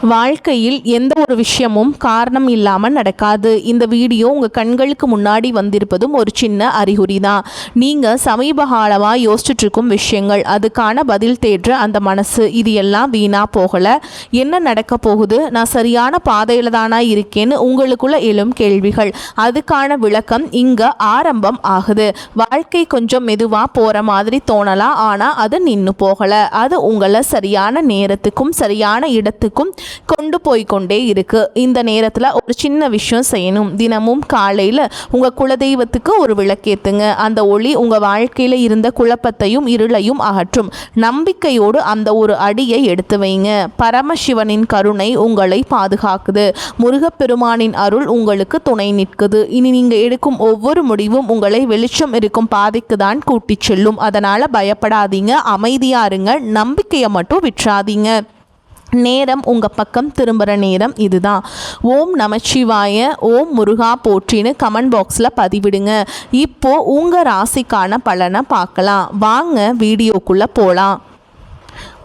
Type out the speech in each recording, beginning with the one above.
வாழ்க்கையில் எந்த ஒரு விஷயமும் காரணம் இல்லாமல் நடக்காது. இந்த வீடியோ உங்கள் கண்களுக்கு முன்னாடி வந்திருப்பதும் ஒரு சின்ன அறிகுறி தான். நீங்கள் சமீப காலமாக யோசிச்சுட்டு இருக்கும் விஷயங்கள், அதுக்கான பதில் தேடுற அந்த மனசு, இது எல்லாம் வீணாக போகலை. என்ன நடக்க போகுது, நான் சரியான பாதையில் தானா இருக்கேன்னு உங்களுக்குள்ள எழும் கேள்விகள், அதுக்கான விளக்கம் இங்கே ஆரம்பம் ஆகுது. வாழ்க்கை கொஞ்சம் மெதுவாக போகிற மாதிரி தோணலாம், ஆனால் அது நின்று போகலை. அது உங்களை சரியான நேரத்துக்கும் சரியான இடத்துக்கும் கொண்டு போய்கொண்டே இருக்கு. இந்த நேரத்தில் ஒரு சின்ன விஷயம் செய்யணும். தினமும் காலையில் உங்கள் குலதெய்வத்துக்கு ஒரு விளக்கேற்றுங்க. அந்த ஒளி உங்கள் வாழ்க்கையில் இருந்த குழப்பத்தையும் இருளையும் அகற்றும். நம்பிக்கையோடு அந்த ஒரு அடியை எடுத்து வைங்க. பரமசிவனின் கருணை உங்களை பாதுகாக்குது. முருகப்பெருமானின் அருள் உங்களுக்கு துணை நிற்குது. இனி நீங்கள் எடுக்கும் ஒவ்வொரு முடிவும் உங்களை வெளிச்சம் இருக்கும் பாதைக்கு தான் கூட்டி செல்லும். அதனால் பயப்படாதீங்க, அமைதியா இருங்க, நம்பிக்கையை மட்டும் விட்டுறாதீங்க. நேரம் உங்கள் பக்கம் திரும்புகிற நேரம் இதுதான். ஓம் நமச்சிவாய, ஓம் முருகா போற்றின்னு கமெண்ட் பாக்ஸில் பதிவிடுங்க. இப்போது உங்கள் ராசிக்கான பலனை பார்க்கலாம். வாங்க வீடியோக்குள்ளே போகலாம்.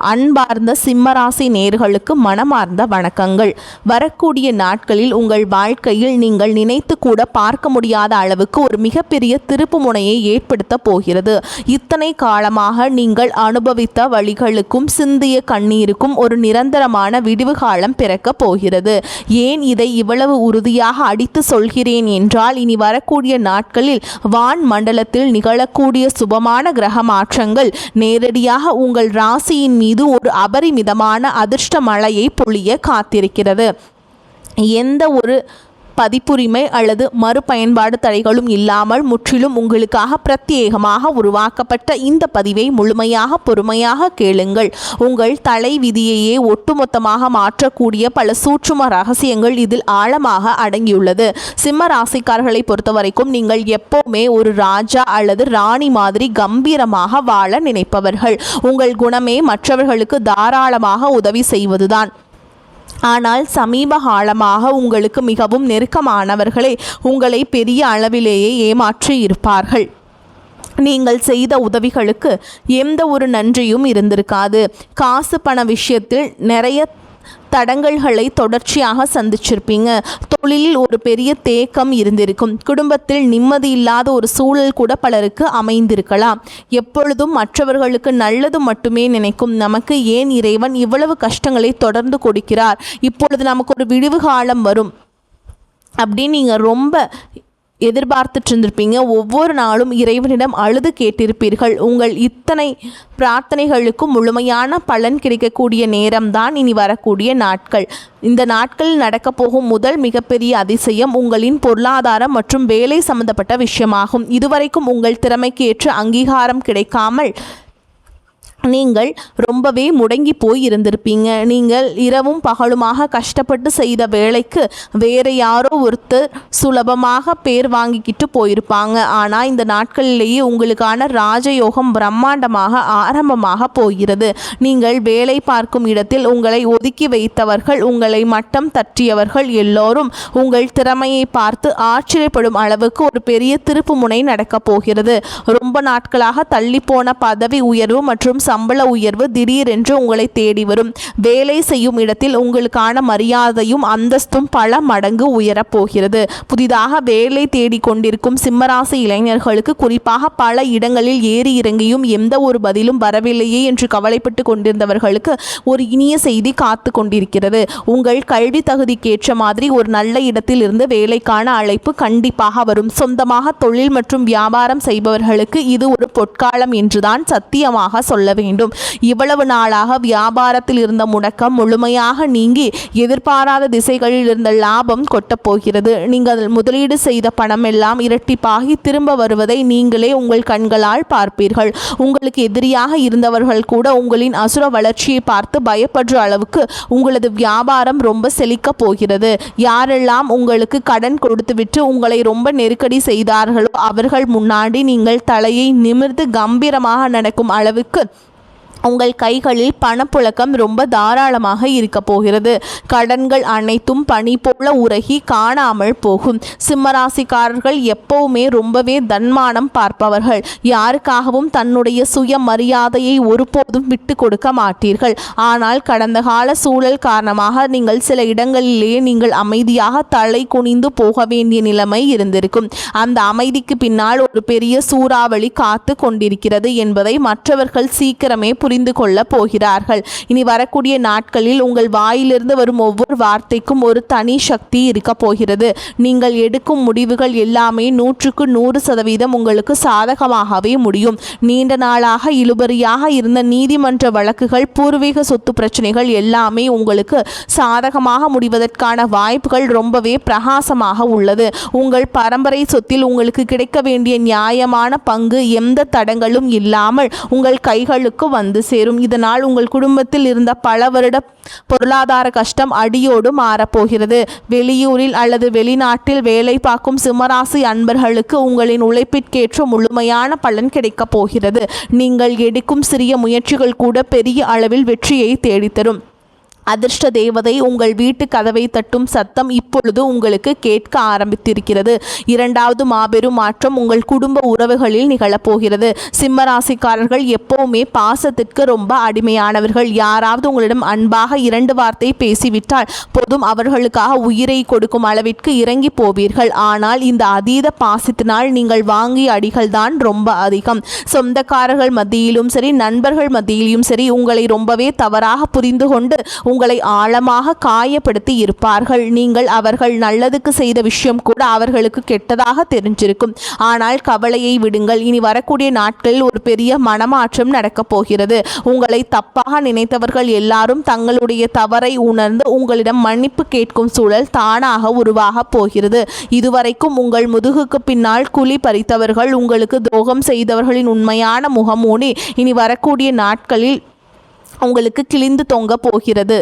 அன்பார்ந்த சிம்மராசி நேர்களுக்கு மனமார்ந்த வணக்கங்கள். வரக்கூடிய நாட்களில் உங்கள் வாழ்க்கையில் நீங்கள் நினைத்து கூட பார்க்க முடியாத அளவுக்கு ஒரு மிகப்பெரிய திருப்பு முனையை ஏற்படுத்த போகிறது. இத்தனை காலமாக நீங்கள் அனுபவித்த வழிகளுக்கும் சிந்திய கண்ணீருக்கும் ஒரு நிரந்தரமான விடிவு காலம் பிறக்க போகிறது. ஏன் இதை இவ்வளவு உறுதியாக அடித்து சொல்கிறேன் என்றால், இனி வரக்கூடிய நாட்களில் வான் மண்டலத்தில் நிகழக்கூடிய சுபமான கிரக மாற்றங்கள் நேரடியாக உங்கள் ராசியின் மீது ஒரு அபரிமிதமான அதிர்ஷ்ட மழையை பொழிய காத்திருக்கிறது. எந்த ஒரு பதிப்புரிமை அல்லது மறுபயன்பாடு தடைகளும் இல்லாமல் முற்றிலும் உங்களுக்காக பிரத்யேகமாக உருவாக்கப்பட்ட இந்த பதிவை முழுமையாக பொறுமையாக கேளுங்கள். உங்கள் தலை விதியையே ஒட்டுமொத்தமாக மாற்றக்கூடிய பல சூட்சும ரகசியங்கள் இதில் ஆழமாக அடங்கியுள்ளது. சிம்ம ராசிக்காரர்களை பொறுத்தவரைக்கும் நீங்கள் எப்போவுமே ஒரு ராஜா அல்லது ராணி மாதிரி கம்பீரமாக வாழ நினைப்பவர்கள். உங்கள் குணமே மற்றவர்களுக்கு தாராளமாக உதவி செய்வதுதான். ஆனால் சமீப காலமாக உங்களுக்கு மிகவும் நெருக்கமானவர்களே உங்களை பெரிய அளவிலேயே ஏமாற்றி இருப்பார்கள். நீங்கள் செய்த உதவிகளுக்கு எந்த ஒரு நன்றியும் இருந்திருக்காது. காசு பண விஷயத்தில் நிறைய தடங்கல்களை தொடர்ச்சியாக சந்திச்சிருப்பீங்க. தொழிலில் ஒரு பெரிய தேக்கம் இருந்திருக்கும். குடும்பத்தில் நிம்மதி இல்லாத ஒரு சூழல் கூட பலருக்கு அமைந்திருக்கலாம். எப்பொழுதும் மற்றவர்களுக்கு நல்லது மட்டுமே நினைக்கும் நமக்கு ஏன் இறைவன் இவ்வளவு கஷ்டங்களை தொடர்ந்து கொடுக்கிறார், இப்பொழுது நமக்கு ஒரு விடிவு காலம் வரும் அப்படின்னு நீங்கள் ரொம்ப எதிர்பார்த்துட்டு இருந்திருப்பீங்க. ஒவ்வொரு நாளும் இறைவனிடம் அழுது கேட்டிருப்பீர்கள். உங்கள் இத்தனை பிரார்த்தனைகளுக்கும் முழுமையான பலன் கிடைக்கக்கூடிய நேரம்தான் இனி வரக்கூடிய நாட்கள். இந்த நாட்களில் நடக்கப் போகும் முதல் மிகப்பெரிய அதிசயம் உங்களின் பொருளாதாரம் மற்றும் வேலை சம்பந்தப்பட்ட விஷயமாகும். இதுவரைக்கும் உங்கள் திறமைக்கு ஏற்ற அங்கீகாரம் கிடைக்காமல் நீங்கள் ரொம்பவே முடங்கி போய் இருந்திருப்பீங்க. நீங்கள் இரவும் பகலுமாக கஷ்டப்பட்டு செய்த வேலைக்கு வேறு யாரோ ஒருத்தர் சுலபமாக பேர் வாங்கிக்கிட்டு போயிருப்பாங்க. ஆனால் இந்த நாட்களிலேயே உங்களுக்கான ராஜயோகம் பிரம்மாண்டமாக ஆரம்பமாக போகிறது. நீங்கள் வேலை பார்க்கும் இடத்தில் உங்களை ஒதுக்கி வைத்தவர்கள், உங்களை மட்டம் தட்டியவர்கள் எல்லோரும் உங்கள் திறமையை பார்த்து ஆச்சரியப்படும் அளவுக்கு ஒரு பெரிய திருப்பு முனை நடக்கப் போகிறது. ரொம்ப நாட்களாக தள்ளிப்போன பதவி உயர்வு மற்றும் சம்பள உயர்வு திடீரென்று உங்களை தேடி வரும். வேலை செய்யும் இடத்தில் உங்களுக்கான மரியாதையும் அந்தஸ்தும் பல மடங்கு உயரப்போகிறது. புதிதாக வேலை தேடி கொண்டிருக்கும் சிம்மராசி இளைஞர்களுக்கு, குறிப்பாக பல இடங்களில் ஏறி இறங்கியும் எந்த ஒரு பதிலும் வரவில்லையே என்று கவலைப்பட்டு கொண்டிருந்தவர்களுக்கு ஒரு இனிய செய்தி காத்து கொண்டிருக்கிறது. உங்கள் கல்வி தகுதிக்கேற்ற மாதிரி ஒரு நல்ல இடத்தில் இருந்து வேலைக்கான அழைப்பு கண்டிப்பாக வரும். சொந்தமாக தொழில் மற்றும் வியாபாரம் செய்பவர்களுக்கு இது ஒரு பொற்காலம் என்றுதான் சத்தியமாக சொல்ல வேண்டும். இவ்வளவு நாளாக வியாபாரத்தில் இருந்த முடக்கம் முழுமையாக நீங்கி எதிர்பாராத திசைகளில் இருந்த லாபம் கொட்டப்போகிறது. நீங்கள் முதலீடு செய்த பணம் எல்லாம் இரட்டிப்பாகி திரும்ப வருவதை நீங்களே உங்கள் கண்களால் பார்ப்பீர்கள். உங்களுக்கு எதிரியாக இருந்தவர்கள் கூட உங்களின் அசுர வளர்ச்சியை பார்த்து பயப்படுற அளவுக்கு உங்களது வியாபாரம் ரொம்ப செழிக்க போகிறது. யாரெல்லாம் உங்களுக்கு கடன் கொடுத்துவிட்டு உங்களை ரொம்ப நெருக்கடி செய்தார்களோ அவர்கள் முன்னாடி நீங்கள் தலையை நிமிர்ந்து கம்பீரமாக நடக்கும் அளவுக்கு உங்கள் கைகளில் பணப்புழக்கம் ரொம்ப தாராளமாக இருக்க போகிறது. கடன்கள் அனைத்தும் பனி போல உருகி காணாமல் போகும். சிம்மராசிக்காரர்கள் எப்பவுமே ரொம்பவே தன்மானம் பார்ப்பவர்கள். யாருக்காகவும் தன்னுடைய சுய மரியாதையை ஒருபோதும் விட்டு கொடுக்க மாட்டீர்கள். ஆனால் கடந்த கால சூழல் காரணமாக நீங்கள் சில இடங்களிலேயே நீங்கள் அமைதியாக தலை குனிந்து போக வேண்டிய நிலைமை இருந்திருக்கும். அந்த அமைதிக்கு பின்னால் ஒரு பெரிய சூறாவளி காத்து கொண்டிருக்கிறது என்பதை மற்றவர்கள் சீக்கிரமே புரிந்து கொள்ள போகிறார்கள். இனி வரக்கூடிய நாட்களில் உங்கள் வாயிலிருந்து வரும் ஒவ்வொரு வார்த்தைக்கும் ஒரு தனி சக்தி இருக்க போகிறது. நீங்கள் எடுக்கும் முடிவுகள் எல்லாமே 100% உங்களுக்கு சாதகமாகவே முடியும். நீண்ட நாளாக இழுபறியாக இருந்த நீதிமன்ற வழக்குகள், பூர்வீக சொத்து பிரச்சனைகள் எல்லாமே உங்களுக்கு சாதகமாக முடிவதற்கான வாய்ப்புகள் ரொம்பவே பிரகாசமாக உள்ளது. உங்கள் பரம்பரை சொத்தில் உங்களுக்கு கிடைக்க வேண்டிய நியாயமான பங்கு எந்த தடங்களும் இல்லாமல் உங்கள் கைகளுக்கு வந்து சேரும். இதனால் உங்கள் குடும்பத்தில் இருந்த பல வருட பொருளாதார கஷ்டம் அடியோடு மாறப்போகிறது. வெளியூரில் அல்லது வெளிநாட்டில் வேலை பார்க்கும் சிம்மராசி அன்பர்களுக்கு உங்களின் உழைப்பிற்கேற்ற முழுமையான பலன் கிடைக்கப் போகிறது. நீங்கள் எடுக்கும் சிறிய முயற்சிகள் கூட பெரிய அளவில் வெற்றியை தேடித்தரும். அதிர்ஷ்ட தேவதை உங்கள் வீட்டு கதவை தட்டும் சத்தம் இப்பொழுது உங்களுக்கு கேட்க ஆரம்பித்திருக்கிறது. இரண்டாவது மாபெரும் மாற்றம் உங்கள் குடும்ப உறவுகளில் நிகழப்போகிறது. சிம்மராசிக்காரர்கள் எப்பவுமே பாசத்திற்கு ரொம்ப அடிமையானவர்கள். யாராவது உங்களிடம் அன்பாக 2 வார்த்தை பேசிவிட்டால் போதும் அவர்களுக்காக உயிரை கொடுக்கும் அளவிற்கு இறங்கி போவீர்கள். ஆனால் இந்த அதீத பாசத்தினால் நீங்கள் வாங்கிய அடிகள் தான் ரொம்ப அதிகம். சொந்தக்காரர்கள் மத்தியிலும் சரி, நண்பர்கள் மத்தியிலும் சரி, உங்களை ரொம்பவே தவறாக புரிந்து கொண்டு உங்களை ஆழமாக காயப்படுத்தி இருப்பார்கள். நீங்கள் அவர்கள் நல்லதுக்கு செய்த விஷயம் கூட அவர்களுக்கு கெட்டதாக தெரிஞ்சிருக்கும். ஆனால் கவலையை விடுங்கள். இனி வரக்கூடிய நாட்களில் ஒரு பெரிய மனமாற்றம் நடக்கப் போகிறது. உங்களை தப்பாக நினைத்தவர்கள் எல்லாரும் தங்களுடைய தவறை உணர்ந்து உங்களிடம் மன்னிப்பு கேட்கும் சூழல் தானாக உருவாக போகிறது. இதுவரைக்கும் உங்கள் முதுகுக்கு பின்னால் குழி பறித்தவர்கள், உங்களுக்கு துரோகம் செய்தவர்களின் உண்மையான முகமூடி இனி வரக்கூடிய நாட்களில் உங்களுக்கு கிழிந்து தொங்க போகிறது.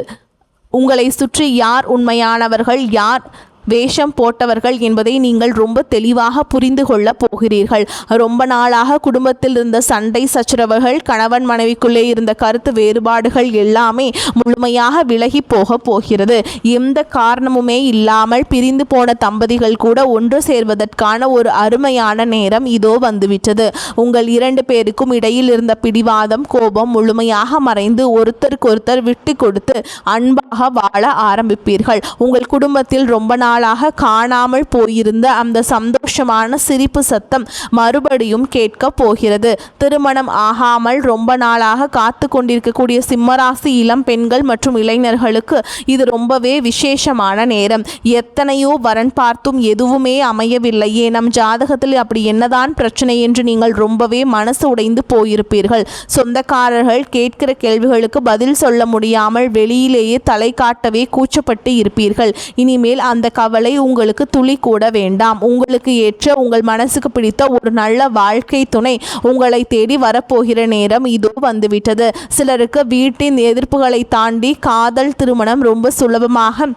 உங்களை சுற்றி யார் உண்மையானவர்கள், யார் வேஷம் போட்டவர்கள் என்பதை நீங்கள் ரொம்ப தெளிவாக புரிந்து கொள்ள போகிறீர்கள். ரொம்ப நாளாக குடும்பத்தில் இருந்த சண்டை சச்சரவுகள், கணவன் மனைவிக்குள்ளே இருந்த கருத்து வேறுபாடுகள் எல்லாமே முழுமையாக விலகி போக போகிறது. எந்த காரணமுமே இல்லாமல் பிரிந்து போன தம்பதிகள் கூட ஒன்று சேர்வதற்கான ஒரு அருமையான நேரம் இதோ வந்துவிட்டது. உங்கள் 2 பேருக்கும் இடையில் இருந்த பிடிவாதம், கோபம் முழுமையாக மறைந்து ஒருத்தருக்கொருத்தர் விட்டு கொடுத்து அன்பாக வாழ ஆரம்பிப்பீர்கள். உங்கள் குடும்பத்தில் ரொம்ப நாளாக காணாமல் போயிருந்த அந்த சந்தோஷமான சிரிப்பு சத்தம் மறுபடியும் கேட்க போகிறது. திருமணம் ஆகாமல் ரொம்ப நாளாக காத்து கொண்டிருக்கக்கூடிய சிம்மராசி இளம் பெண்கள் மற்றும் இளைஞர்களுக்கு இது ரொம்பவே விசேஷமான நேரம். எத்தனையோ வரன் பார்த்தும் எதுவுமே அமையவில்லையே, நம் ஜாதகத்தில் அப்படி என்னதான் பிரச்சனை என்று நீங்கள் ரொம்பவே மனசு உடைந்து போயிருப்பீர்கள். சொந்தக்காரர்கள் கேட்கிற கேள்விகளுக்கு பதில் சொல்ல முடியாமல் வெளியிலேயே தலை காட்டவே கூச்சப்பட்டு இருப்பீர்கள். இனிமேல் அந்த கவலை உங்களுக்கு துளி கூட வேண்டாம். உங்களுக்கு ஏற்ற, உங்கள் மனசுக்கு பிடித்த ஒரு நல்ல வாழ்க்கை துணை உங்களை தேடி வரப்போகிற நேரம் இதோ வந்துவிட்டது. சிலருக்கு வீட்டின் எதிர்ப்புகளை தாண்டி காதல் திருமணம் ரொம்ப சுலபமாக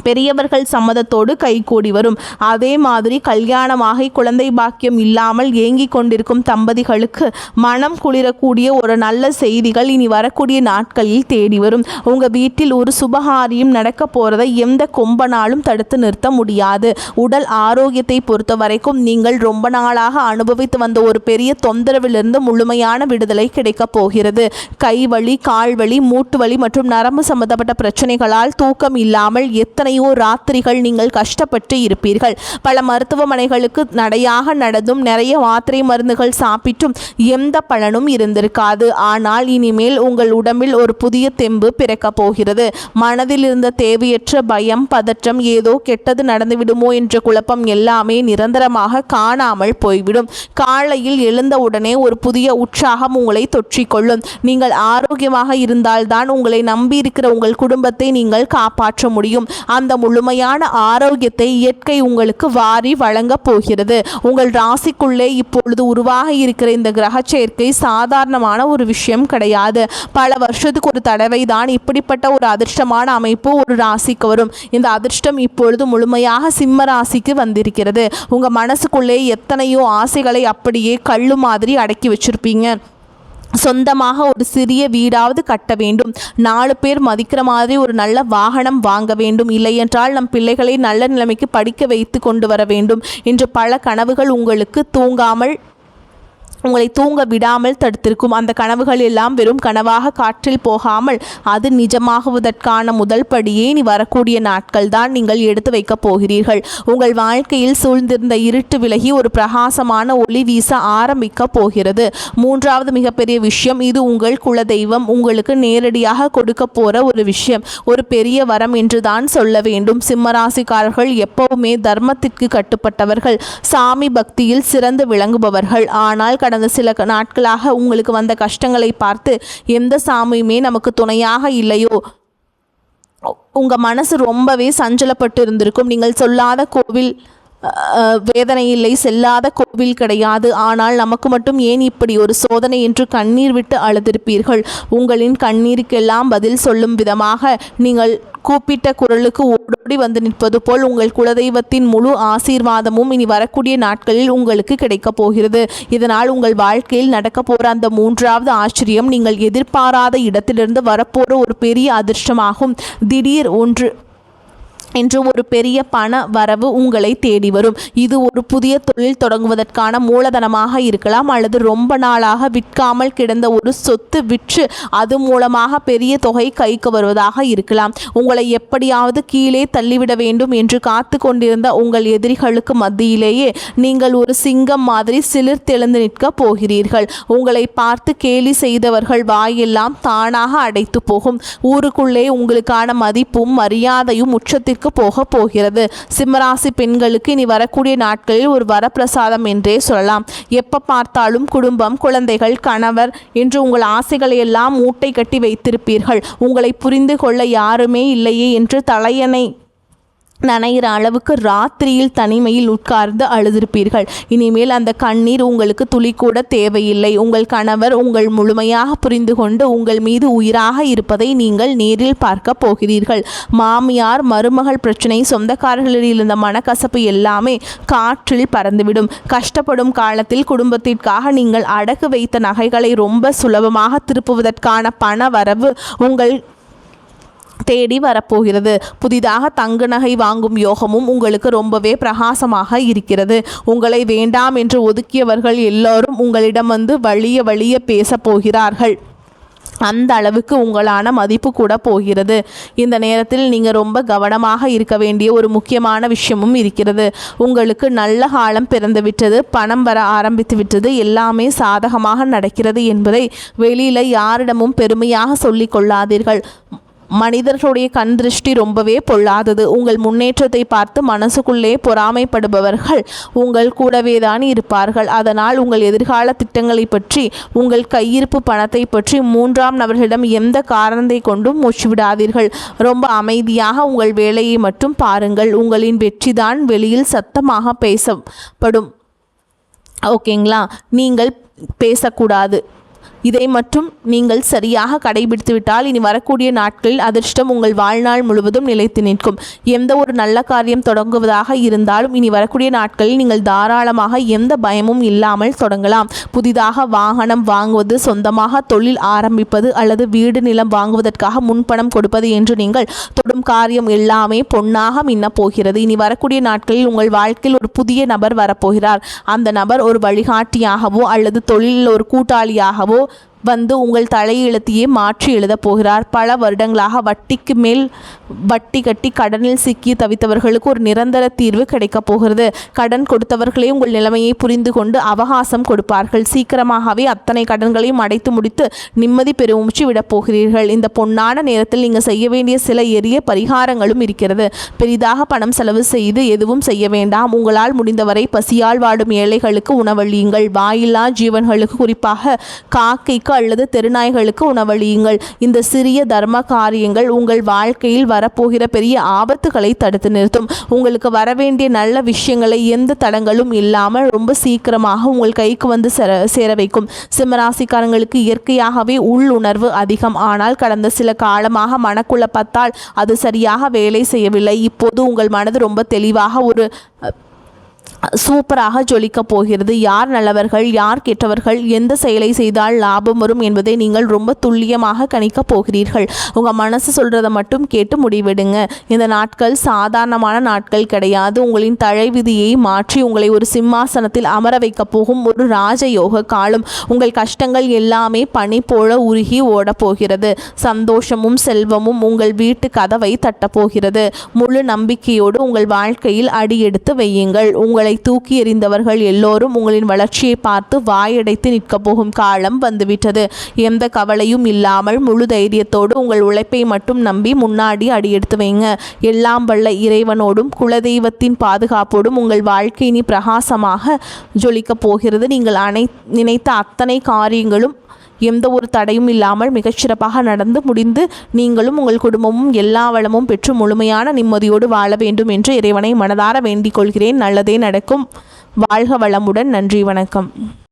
பெரியவர்கள் சம்மதத்தோடு கைகூடி வரும். அதே மாதிரி கல்யாணமாகி குழந்தை பாக்கியம் இல்லாமல் ஏங்கி கொண்டிருக்கும் தம்பதிகளுக்கு மனம் குளிரக்கூடிய ஒரு நல்ல செய்திகள் இனி வரக்கூடிய நாட்களில் தேடி வரும். உங்கள் வீட்டில் ஒரு சுபகாரியம் நடக்க போகிறதை எந்த கொம்பனாலும் தடுத்து நிறுத்த முடியாது. உடல் ஆரோக்கியத்தை பொறுத்த வரைக்கும் நீங்கள் ரொம்ப நாளாக அனுபவித்து வந்த ஒரு பெரிய தொந்தரவிலிருந்து முழுமையான விடுதலை கிடைக்கப் போகிறது. கைவலி, கால்வலி, மூட்டு வலி மற்றும் நரம்பு சம்பந்தப்பட்ட பிரச்சனைகளால் தூக்கம் இல்லாமல் எத்தனையோ ராத்திரிகள் நீங்கள் கஷ்டப்பட்டு இருப்பீர்கள். பல மருத்துவமனைகளுக்கு நடையாக நடந்தும் நிறைய மாத்திரை மருந்துகள் சாப்பிட்டும் எந்த பலனும் இருந்திருக்காது. ஆனால் இனிமேல் உங்கள் உடம்பில் ஒரு புதிய தெம்பு பிறக்க போகிறது. மனதில் இருந்த தேவையற்ற பயம், பதற்றம், ஏதோ கெட்டது நடந்துவிடுமோ என்ற குழப்பம் எல்லாமே நிரந்தரமாக காணாமல் போய்விடும். காலையில் எழுந்தவுடனே ஒரு புதிய உற்சாகம் உங்களை தொற்றிக்கொள்ளும். நீங்கள் ஆரோக்கியமாக இருந்தால்தான் உங்களை நம்பியிருக்கிற உங்கள் குடும்பத்தை நீங்கள் காப்பாற்ற முடியும். அந்த முழுமையான ஆரோக்கியத்தை இயற்கை உங்களுக்கு வாரி வழங்கப் போகிறது. உங்கள் ராசிக்குள்ளே இப்பொழுது உருவாக இருக்கிற இந்த கிரக சேர்க்கை சாதாரணமான ஒரு விஷயம் கிடையாது. பல வருஷத்துக்கு ஒரு தடவை தான் இப்படிப்பட்ட ஒரு அதிர்ஷ்டமான அமைப்பு ஒரு ராசிக்கு வரும். இந்த அதிர்ஷ்டம் இப்பொழுது முழுமையாக சிம்ம ராசிக்கு வந்திருக்கிறது. உங்கள் மனசுக்குள்ளே எத்தனையோ ஆசைகளை அப்படியே கல்லு மாதிரி அடக்கி வச்சிருப்பீங்க. சொந்தமாக ஒரு சிறிய வீடாவது கட்ட வேண்டும், 4 பேர் மதிக்கிற மாதிரி ஒரு நல்ல வாகனம் வாங்க வேண்டும், இல்லையென்றால் நம் பிள்ளைகளை நல்ல நிலைமைக்கு படிக்க வைத்து கொண்டு வர வேண்டும் என்று பல கனவுகள் உங்களுக்கு உங்களை தூங்க விடாமல் தடுத்திருக்கும். அந்த கனவுகள் எல்லாம் வெறும் கனவாக காற்றில் போகாமல் அது நிஜமாகுவதற்கான முதல் படியே இனி வரக்கூடிய நாட்கள் தான் நீங்கள் எடுத்து வைக்கப் போகிறீர்கள். உங்கள் வாழ்க்கையில் சூழ்ந்திருந்த இருட்டு விலகி ஒரு பிரகாசமான ஒளி வீச ஆரம்பிக்க போகிறது. 3வது மிகப்பெரிய விஷயம், இது உங்கள் குலதெய்வம் உங்களுக்கு நேரடியாக கொடுக்க போற ஒரு விஷயம், ஒரு பெரிய வரம் என்று தான் சொல்ல வேண்டும். சிம்மராசிக்காரர்கள் எப்பவுமே தர்மத்திற்கு கட்டுப்பட்டவர்கள், சாமி பக்தியில் சிறந்து விளங்குபவர்கள். ஆனால் கடந்த சில நாட்களாக உங்களுக்கு வந்த கஷ்டங்களை பார்த்து எந்த சாமியுமே நமக்கு துணையாக இல்லையோ, உங்கள் மனசு ரொம்பவே சஞ்சலப்பட்டு இருந்திருக்கும். நீங்கள் சொல்லாத கோவில் வேதனை இல்லை, செல்லாத கோவில் கிடையாது, ஆனால் நமக்கு மட்டும் ஏன் இப்படி ஒரு சோதனை என்று கண்ணீர் விட்டு அழுதிருப்பீர்கள். உங்களின் கண்ணீருக்கெல்லாம் பதில் சொல்லும் விதமாக நீங்கள் கூப்பிட்ட குரலுக்கு ஓடோடி வந்து நிற்பது போல் உங்கள் குலதெய்வத்தின் முழு ஆசீர்வாதமும் இனி வரக்கூடிய நாட்களில் உங்களுக்கு கிடைக்கப் போகிறது. இதனால் உங்கள் வாழ்க்கையில் நடக்க போகிற அந்த 3வது ஆச்சரியம் நீங்கள் எதிர்பாராத இடத்திலிருந்து வரப்போகிற ஒரு பெரிய அதிர்ஷ்டமாகும். திடீர் என்று ஒரு பெரிய பண வரவு உங்களை தேடி வரும். இது ஒரு புதிய தொழில் தொடங்குவதற்கான மூலதனமாக இருக்கலாம், அல்லது ரொம்ப நாளாக விற்காமல் கிடந்த ஒரு சொத்து விற்று அது மூலமாக பெரிய தொகை கைக்கு வருவதாக இருக்கலாம். உங்களை எப்படியாவது கீழே தள்ளிவிட வேண்டும் என்று காத்து கொண்டிருந்த உங்கள் எதிரிகளுக்கு மத்தியிலேயே நீங்கள் ஒரு சிங்கம் மாதிரி சிலிர்த்தெழுந்து நிற்க போகிறீர்கள். உங்களை பார்த்து கேலி செய்தவர்கள் வாயெல்லாம் தானாக அடைத்து போகும். ஊருக்குள்ளே உங்களுக்கான மதிப்பும் மரியாதையும் உச்சத்திற்கு போக போகிறது. சிம்மராசி பெண்களுக்கு இனி வரக்கூடிய நாட்களில் ஒரு வரப்பிரசாதம் என்றே சொல்லலாம். எப்ப பார்த்தாலும் குடும்பம், குழந்தைகள், கணவர் என்று உங்கள் ஆசைகளை எல்லாம் மூட்டை கட்டி வைத்திருப்பீர்கள். உங்களை புரிந்து கொள்ள யாருமே இல்லையே என்று தலையணை நனைகிற அளவுக்கு ராத்திரியில் தனிமையில் உட்கார்ந்து அழுதிருப்பீர்கள். இனிமேல் அந்த கண்ணீர் உங்களுக்கு துளி கூட தேவையில்லை. உங்கள் கணவர் உங்கள் முழுமையாக புரிந்து கொண்டு உங்கள் மீது உயிராக இருப்பதை நீங்கள் நேரில் பார்க்க போகிறீர்கள். மாமியார் மருமகள் பிரச்சனை, சொந்தக்காரர்களில் இருந்த மனக்கசப்பு எல்லாமே காற்றில் பறந்துவிடும். கஷ்டப்படும் காலத்தில் குடும்பத்திற்காக நீங்கள் அடகு வைத்த நகைகளை ரொம்ப சுலபமாக திருப்புவதற்கான பண வரவு உங்கள் தேடி வரப்போகிறது. புதிதாக தங்க நகை வாங்கும் யோகமும் உங்களுக்கு ரொம்பவே பிரகாசமாக இருக்கிறது. உங்களை வேண்டாம் என்று ஒதுக்கியவர்கள் எல்லோரும் உங்களிடம் வந்து வழிய பேச போகிறார்கள். அந்த அளவுக்கு உங்களான மதிப்பு கூட போகிறது. இந்த நேரத்தில் நீங்கள் ரொம்ப கவனமாக இருக்க வேண்டிய ஒரு முக்கியமான விஷயமும் இருக்கிறது. உங்களுக்கு நல்ல காலம் பிறந்து விட்டது, பணம் வர ஆரம்பித்து விட்டது, எல்லாமே சாதகமாக நடக்கிறது என்பதை வெளியில் யாரிடமும் பெருமையாக சொல்லிக் கொள்ளாதீர்கள். மனிதர்களுடைய கண் திருஷ்டி ரொம்பவே பொல்லாதது. உங்கள் முன்னேற்றத்தை பார்த்து மனசுக்குள்ளே பொறாமைப்படுபவர்கள் உங்கள் கூடவே தான் இருப்பார்கள். அதனால் உங்கள் எதிர்கால திட்டங்களை பற்றி, உங்கள் கையிருப்பு பணத்தை பற்றி 3ஆம் நபர்களிடம் எந்த காரணத்தை கொண்டும் மூச்சுவிடாதீர்கள். ரொம்ப அமைதியாக உங்கள் வேலையை மட்டும் பாருங்கள். உங்களின் வெற்றிதான் வெளியில் சத்தமாக பேசப்படும். ஓகேங்களா? நீங்கள் பேசக்கூடாது. இதை மட்டும் நீங்கள் சரியாக கடைபிடித்துவிட்டால் இனி வரக்கூடிய நாட்களில் அதிர்ஷ்டம் உங்கள் வாழ்நாள் முழுவதும் நிலைத்து நிற்கும். எந்த ஒரு நல்ல காரியம் தொடங்குவதாக இருந்தாலும் இனி வரக்கூடிய நாட்களில் நீங்கள் தாராளமாக எந்த பயமும் இல்லாமல் தொடங்கலாம். புதிதாக வாகனம் வாங்குவது, சொந்தமாக தொழில் ஆரம்பிப்பது அல்லது வீடு நிலம் வாங்குவதற்காக முன்பணம் கொடுப்பது என்று நீங்கள் தொடும் காரியம் எல்லாமே பொன்னாக மின்னப் போகிறது. இனி வரக்கூடிய நாட்களில் உங்கள் வாழ்க்கையில் ஒரு புதிய நபர் வரப்போகிறார். அந்த நபர் ஒரு வழிகாட்டியாகவோ அல்லது தொழிலில் ஒரு கூட்டாளியாகவோ வந்து உங்கள் தலையெழுத்தையே மாற்றி எழுதப் போகிறார். பல வருடங்களாக வட்டிக்கு மேல் வட்டி கட்டி கடனில் சிக்கி தவித்தவர்களுக்கு ஒரு நிரந்தர தீர்வு கிடைக்கப் போகிறது. கடன் கொடுத்தவர்களே உங்கள் நிலைமையை புரிந்து கொண்டு அவகாசம் கொடுப்பார்கள். சீக்கிரமாகவே அத்தனை கடன்களையும் அடைத்து முடித்து நிம்மதி பெருமூச்சு விடப் போகிறீர்கள். இந்த பொன்னான நேரத்தில் நீங்கள் செய்ய வேண்டிய சில எளிய பரிகாரங்களும் இருக்கிறது. பெரிதாக பணம் செலவு செய்து எதுவும் செய்ய வேண்டாம். உங்களால் முடிந்தவரை பசியால் வாடும் ஏழைகளுக்கு உணவளியுங்கள். வாயில்லா ஜீவன்களுக்கு, குறிப்பாக காக்கைக்கு அல்லது தெருநாய்களுக்கு உணவளியுங்கள். இந்த சிறிய தர்ம காரியங்கள் உங்கள் வாழ்க்கையில் வரப்போகிற பெரிய ஆபத்துகளை தடுத்து நிறுத்தும். உங்களுக்கு வரவேண்டிய நல்ல விஷயங்களை எந்த தடங்களும் இல்லாமல் ரொம்ப சீக்கிரமாக உங்கள் கைக்கு வந்து சேர வைக்கும். சிம்மராசிக்காரங்களுக்கு இயற்கையாகவே உள்ளுணர்வு அதிகம். ஆனால் கடந்த சில காலமாக மனக்குழப்பத்தால் அது சரியாக வேலை செய்யவில்லை. இப்போது உங்கள் மனது ரொம்ப தெளிவாக ஒரு சூப்பராக ஜொலிக்க போகிறது. யார் நல்லவர்கள், யார் கெட்டவர்கள், எந்த செயலை செய்தால் லாபம் வரும் என்பதை நீங்கள் ரொம்ப துல்லியமாக கணிக்க போகிறீர்கள். உங்கள் மனசு சொல்கிறத மட்டும் கேட்டு முடிவெடுங்க. இந்த நாட்கள் சாதாரணமான நாட்கள் கிடையாது. உங்களின் தலைவிதியை மாற்றி உங்களை ஒரு சிம்மாசனத்தில் அமர வைக்க போகும் ஒரு ராஜயோக காலம். உங்கள் கஷ்டங்கள் எல்லாமே பனி போல உருகி ஓடப்போகிறது. சந்தோஷமும் செல்வமும் உங்கள் வீட்டு கதவை தட்டப்போகிறது. முழு நம்பிக்கையோடு உங்கள் வாழ்க்கையில் அடியெடுத்து வையுங்கள். உங்களை தூக்கி எறிந்தவர்கள் எல்லோரும் உங்களின் வளர்ச்சியை பார்த்து வாயடைத்து நிற்கப் போகும் காலம் வந்துவிட்டது. எந்த கவலையும் இல்லாமல் முழு தைரியத்தோடு உங்கள் உழைப்பை மட்டும் நம்பி முன்னாடி அடியெடுத்து வைங்க. எல்லாம் வல்ல இறைவனோடும் குலதெய்வத்தின் பாதுகாப்போடும் உங்கள் வாழ்க்கை இனி பிரகாசமாக ஜொலிக்கப் போகிறது. நீங்கள் நினைத்த அத்தனை காரியங்களும் எந்த ஒரு தடையும் இல்லாமல் மிகச்சிறப்பாக நடந்து முடிந்து நீங்களும் உங்கள் குடும்பமும் எல்லா வளமும் பெற்று முழுமையான நிம்மதியோடு வாழ வேண்டும் என்று இறைவனை மனதார வேண்டிக் கொள்கிறேன். நல்லதே நடக்கும். வாழ்க வளமுடன். நன்றி, வணக்கம்.